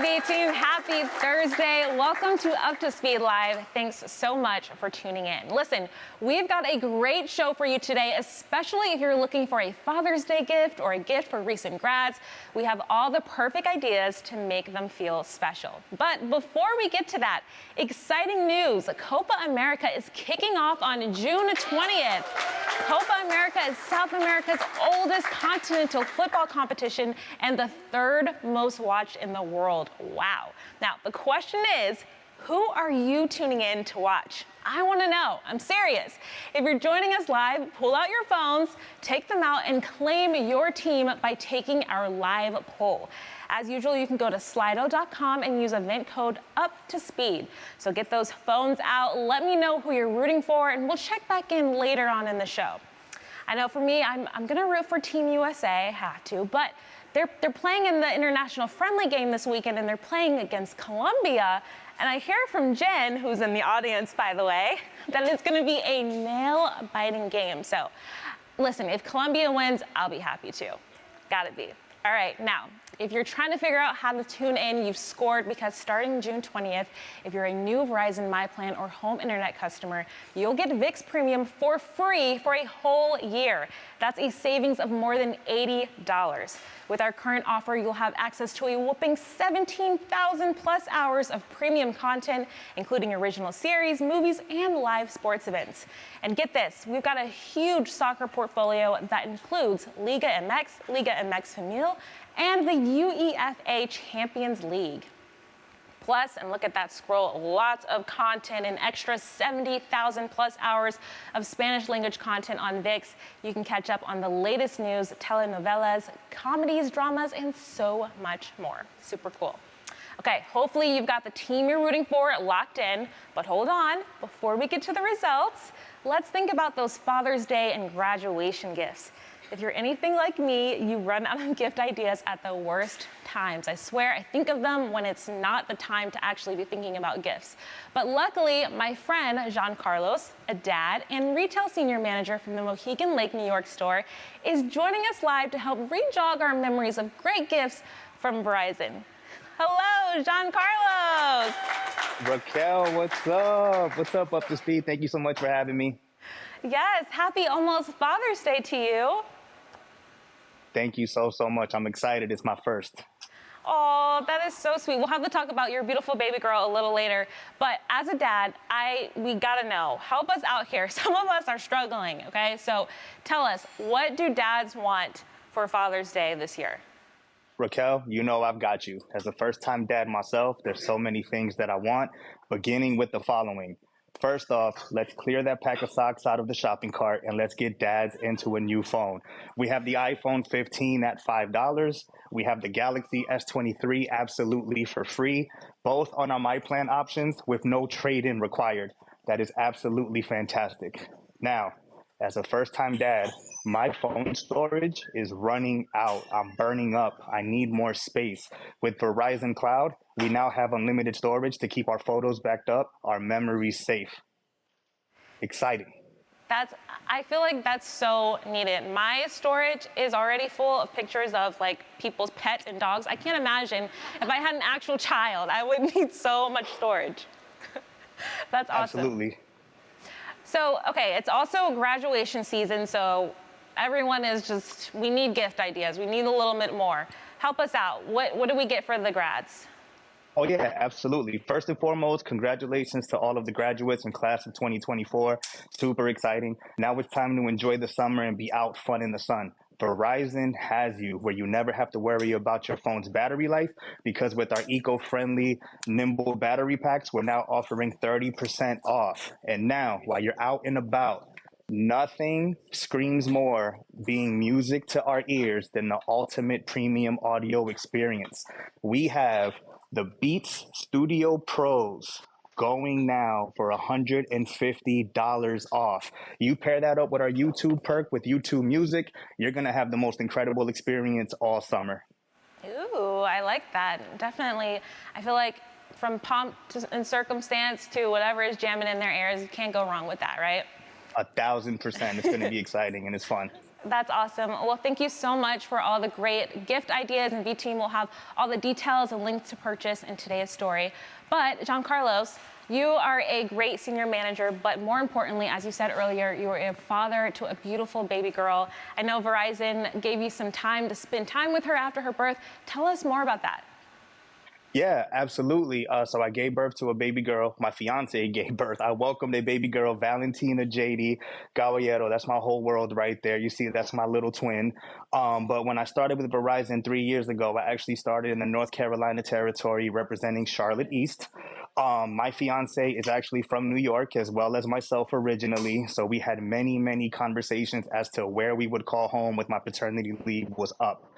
TV team, happy Thursday. Welcome to Up to Speed Live. Thanks so much for tuning in. Listen, we've got a great show for you today, especially if you're looking for a Father's Day gift or a gift for recent grads. We have all the perfect ideas to make them feel special. But before we get to that, exciting news. Copa America is kicking off on June 20th. Copa America is South America's oldest continental football competition and the third most watched in the world. Wow. Now, the question is, who are you tuning in to watch? I want to know. I'm serious. If you're joining us live, pull out your phones, take them out, and claim your team by taking our live poll. As usual, you can go to slido.com and use event code UPTOSPEED. So get those phones out, let me know who you're rooting for, and we'll check back in later on in the show. I know for me, I'm going to root for Team USA, have to, but they're playing in the international friendly game this weekend, and they're playing against Colombia. And I hear from Jen, who's in the audience, by the way, that it's going to be a nail-biting game. So listen, if Colombia wins, I'll be happy too. Gotta be. All right, now, if you're trying to figure out how to tune in, you've scored, because starting June 20th, if you're a new Verizon My Plan or home internet customer, you'll get ViX Premium for free for a whole year. That's a savings of more than $80. With our current offer, you'll have access to a whopping 17,000 plus hours of premium content, including original series, movies, and live sports events. And get this, we've got a huge soccer portfolio that includes Liga MX Female, and the UEFA Champions League. Plus, and look at that scroll, lots of content, an extra 70,000 plus hours of Spanish language content on ViX. You can catch up on the latest news, telenovelas, comedies, dramas, and so much more. Super cool. Okay, hopefully you've got the team you're rooting for locked in, but hold on, before we get to the results, let's think about those Father's Day and graduation gifts. If you're anything like me, you run out of gift ideas at the worst times. I swear, I think of them when it's not the time to actually be thinking about gifts. But luckily, my friend, Jean Carlos, a dad and retail senior manager from the Mohegan Lake, New York store, is joining us live to help re-jog our memories of great gifts from Verizon. Hello, Jean Carlos. Raquel, what's up? What's up, Up to Speed? Thank you so much for having me. Yes, happy almost Father's Day to you. Thank you so much. I'm excited. It's my first. Oh, that is so sweet. We'll have to talk about your beautiful baby girl a little later. But as a dad, we gotta know. Help us out here. Some of us are struggling, okay? So tell us, what do dads want for Father's Day this year? Raquel, you know I've got you. As a first-time dad myself, there's so many things that I want, beginning with the following. First off, let's clear that pack of socks out of the shopping cart and let's get dads into a new phone. We have the iPhone 15 at $5. We have the Galaxy S23 absolutely for free, both on our My Plan options with no trade-in required. That is absolutely fantastic. Now, as a first-time dad, my phone storage is running out. I'm burning up. I need more space. With Verizon Cloud, we now have unlimited storage to keep our photos backed up, our memories safe. Exciting. I feel like that's so needed. My storage is already full of pictures of like people's pets and dogs. I can't imagine if I had an actual child, I would need so much storage. That's awesome. Absolutely. So, okay, it's also graduation season, so everyone we need gift ideas. We need a little bit more. Help us out. What do we get for the grads? Oh, yeah, absolutely. First and foremost, congratulations to all of the graduates in class of 2024. Super exciting. Now it's time to enjoy the summer and be out fun in the sun. Verizon has you where you never have to worry about your phone's battery life, because with our eco-friendly, nimble battery packs, we're now offering 30% off. And now, while you're out and about, nothing screams more being music to our ears than the ultimate premium audio experience. We have the Beats Studio Pros going now for $150 off. You pair that up with our YouTube perk with YouTube Music, you're going to have the most incredible experience all summer. Ooh, I like that. Definitely. I feel like from pomp and circumstance to whatever is jamming in their ears, you can't go wrong with that, right? 1,000%. It's going to be exciting and it's fun. That's awesome. Well, thank you so much for all the great gift ideas, and V-Team will have all the details and links to purchase in today's story. But Giancarlos, you are a great senior manager, but more importantly, as you said earlier, you are a father to a beautiful baby girl. I know Verizon gave you some time to spend time with her after her birth. Tell us more about that. Yeah, absolutely. So I gave birth to a baby girl. My fiance gave birth. I welcomed a baby girl, Valentina JD Caballero. That's my whole world right there. You see, that's my little twin. But when I started with Verizon 3 years ago, I actually started in the North Carolina territory representing Charlotte East. My fiance is actually from New York, as well as myself originally. So we had many, many conversations as to where we would call home with my paternity leave was up.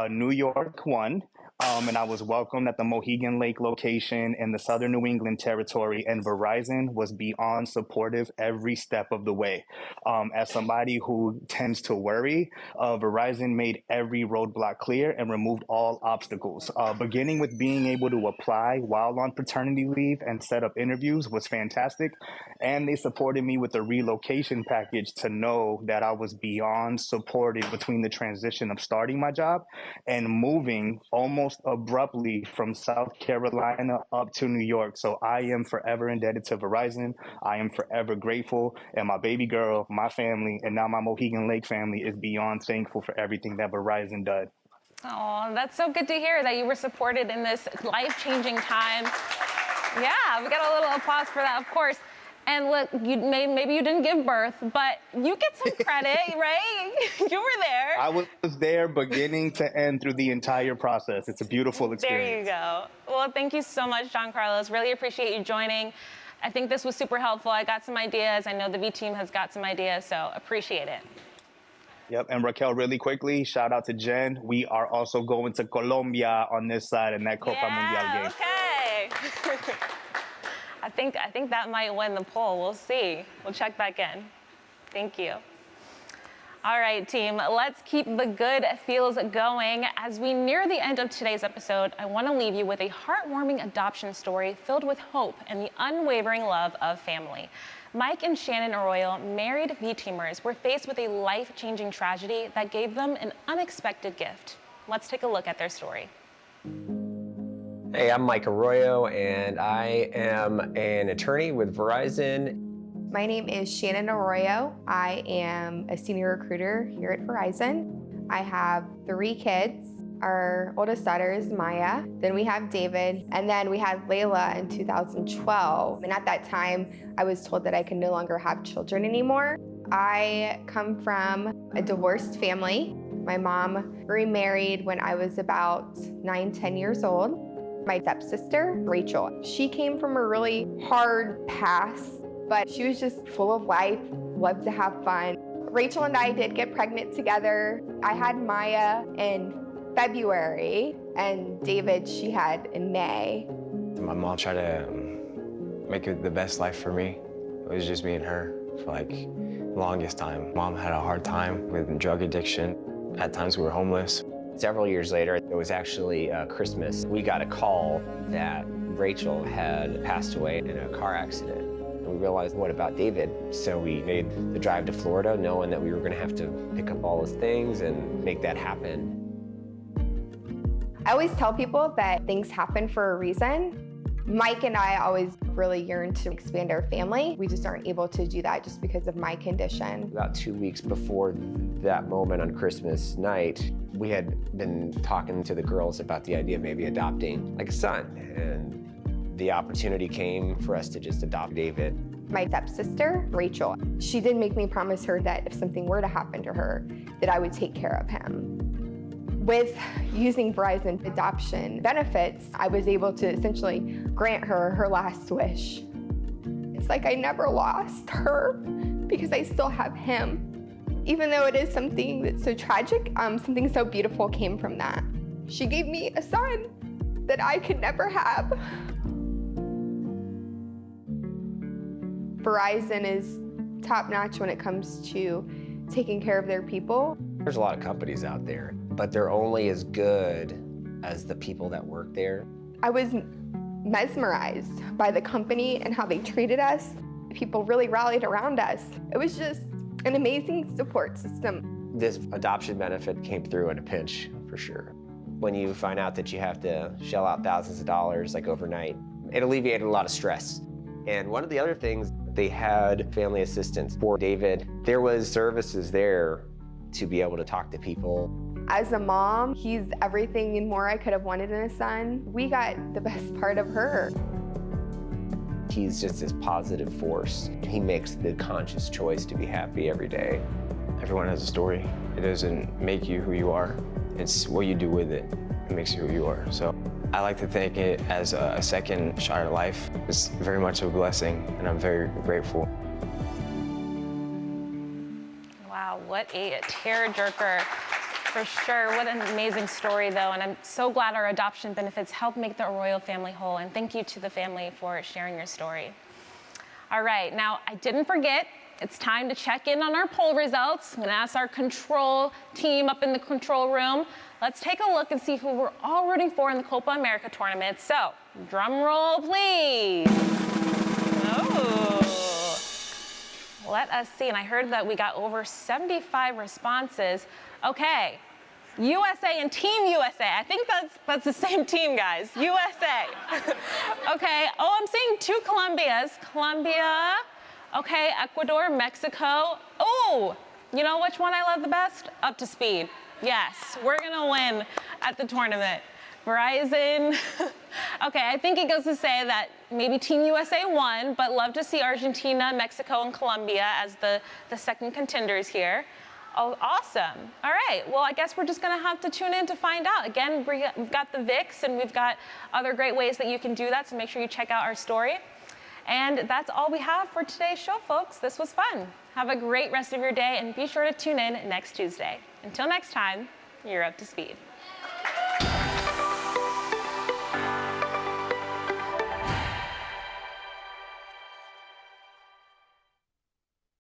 New York won. And I was welcomed at the Mohegan Lake location in the Southern New England territory, and Verizon was beyond supportive every step of the way. As somebody who tends to worry, Verizon made every roadblock clear and removed all obstacles. Beginning with being able to apply while on paternity leave and set up interviews was fantastic, and they supported me with a relocation package to know that I was beyond supported between the transition of starting my job and moving almost abruptly from South Carolina up to New York. So I am forever indebted to Verizon. I am forever grateful. And my baby girl, my family, and now my Mohegan Lake family is beyond thankful for everything that Verizon does. Oh, that's so good to hear that you were supported in this life-changing time. Yeah, we got a little applause for that, of course. And look, maybe you didn't give birth, but you get some credit, right? You were there. I was there beginning to end through the entire process. It's a beautiful experience. There you go. Well, thank you so much, Giancarlos. Really appreciate you joining. I think this was super helpful. I got some ideas. I know the V-Team has got some ideas, so appreciate it. Yep, and Raquel, really quickly, shout out to Jen. We are also going to Colombia on this side in that Copa Mundial game. Okay. I think that might win the poll. We'll see. We'll check back in. Thank you. All right, team, let's keep the good feels going. As we near the end of today's episode, I want to leave you with a heartwarming adoption story filled with hope and the unwavering love of family. Mike and Shannon Arroyo, married V-Teamers, were faced with a life-changing tragedy that gave them an unexpected gift. Let's take a look at their story. Hey, I'm Mike Arroyo, and I am an attorney with Verizon. My name is Shannon Arroyo. I am a senior recruiter here at Verizon. I have 3 kids. Our oldest daughter is Maya. Then we have David, and then we had Layla in 2012. And at that time, I was told that I could no longer have children anymore. I come from a divorced family. My mom remarried when I was about 9-10 years old. My stepsister, Rachel, she came from a really hard past, but she was just full of life, loved to have fun. Rachel and I did get pregnant together. I had Maya in February, and David she had in May. My mom tried to make it the best life for me. It was just me and her for like the longest time. Mom had a hard time with drug addiction. At times we were homeless. Several years later, it was actually Christmas. We got a call that Rachel had passed away in a car accident. And we realized, what about David? So we made the drive to Florida knowing that we were gonna have to pick up all his things and make that happen. I always tell people that things happen for a reason. Mike and I always really yearn to expand our family. We just aren't able to do that just because of my condition. About 2 weeks before that moment on Christmas night, we had been talking to the girls about the idea of maybe adopting like a son. And the opportunity came for us to just adopt David. My stepsister, Rachel, she did make me promise her that if something were to happen to her, that I would take care of him. With using Verizon adoption benefits, I was able to essentially grant her her last wish. It's like I never lost her because I still have him. Even though it is something that's so tragic, something so beautiful came from that. She gave me a son that I could never have. Verizon is top-notch when it comes to taking care of their people. There's a lot of companies out there, but they're only as good as the people that work there. I was mesmerized by the company and how they treated us. People really rallied around us. It was just an amazing support system. This adoption benefit came through in a pinch, for sure. When you find out that you have to shell out thousands of dollars like overnight, it alleviated a lot of stress. And one of the other things, they had family assistance for David. There was services there to be able to talk to people. As a mom, he's everything and more I could have wanted in a son. We got the best part of her. He's just this positive force. He makes the conscious choice to be happy every day. Everyone has a story. It doesn't make you who you are. It's what you do with it. It makes you who you are. So I like to think it as a second shot at life. It's very much a blessing, and I'm very grateful. Wow, what a tearjerker. For sure. What an amazing story, though. And I'm so glad our adoption benefits help make the Arroyo family whole. And thank you to the family for sharing your story. All right. Now, I didn't forget. It's time to check in on our poll results. I'm going to ask our control team up in the control room. Let's take a look and see who we're all rooting for in the Copa America tournament. So, drum roll, please. Oh. Let us see. And I heard that we got over 75 responses. Okay. USA and Team USA. I think that's the same team, guys. USA. Okay. Oh, I'm seeing two Colombias. Colombia. Okay. Ecuador, Mexico. Oh, you know which one I love the best? Up to Speed. Yes, we're gonna win at the tournament. Verizon. Okay, I think it goes to say that maybe Team USA won, but love to see Argentina, Mexico, and Colombia as the second contenders here. Oh, awesome. All right, well, I guess we're just gonna have to tune in to find out. Again, we've got the VIX, and we've got other great ways that you can do that, so make sure you check out our story. And that's all we have for today's show, folks. This was fun. Have a great rest of your day, and be sure to tune in next Tuesday. Until next time, you're up to speed.